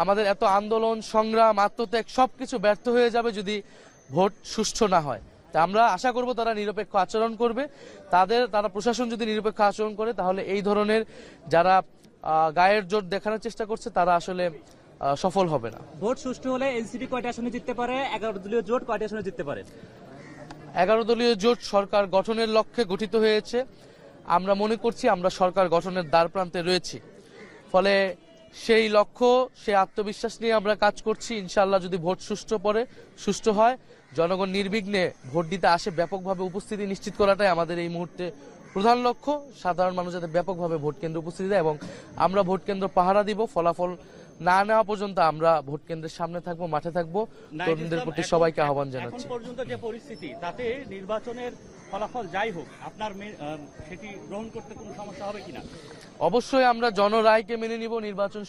আমাদের এত আন্দোলন সংগ্রাম আত্মত্যাগ সবকিছু ব্যর্থ হয়ে যাবে যদি ভোট সুষ্ঠু না হয়। তা আমরা আশা করব তারা নিরপেক্ষ আচরণ করবে। তারা প্রশাসন যদি নিরপেক্ষ আচরণ করে তাহলে এই ধরনের যারা গায়ের জোর দেখানোর চেষ্টা করছে তারা আসলে সফল হবে না। ভোট সুষ্ঠু হলে এনসিপি কয়টা আসনে জিততে পারে, 11 দলীয় জোট কয়টা আসনে জিততে পারে? 11 দলীয় জোট সরকার গঠনের লক্ষ্যে গঠিত হয়েছে। আমরা মনে করছি আমরা সরকার গঠনের দ্বারপ্রান্তে রয়েছি। ফলে সেই লক্ষ্য সেই আত্মবিশ্বাস নিয়ে আমরা কাজ করছি। ইনশাআল্লাহ যদি ভোট সুষ্ঠু হয়, জনগণ নির্বিঘ্নে ভোট দিতে আসে, ব্যাপকভাবে উপস্থিতি নিশ্চিত করাটাই আমাদের এই মুহূর্তে প্রধান লক্ষ্য। সাধারণ মানুষ যাতে ব্যাপকভাবে ভোট কেন্দ্রে উপস্থিতি দেয় এবং আমরা ভোট কেন্দ্র পাহারা দিব। ফলাফল না নেওয়া পর্যন্ত আমরা ভোট কেন্দ্রের সামনে থাকবো, মাঠে থাকবো। তরুণদের প্রতি সবাইকে আহ্বান জানাচ্ছি। এখন পর্যন্ত যে পরিস্থিতি, তাতে নির্বাচনের ফলাফল যাই হোক আপনার সেটি গ্রহণ করতে কোনো সমস্যা হবে কিনা? অবশ্যই আমরা জনরায়কে মেনে নিব। নির্বাচন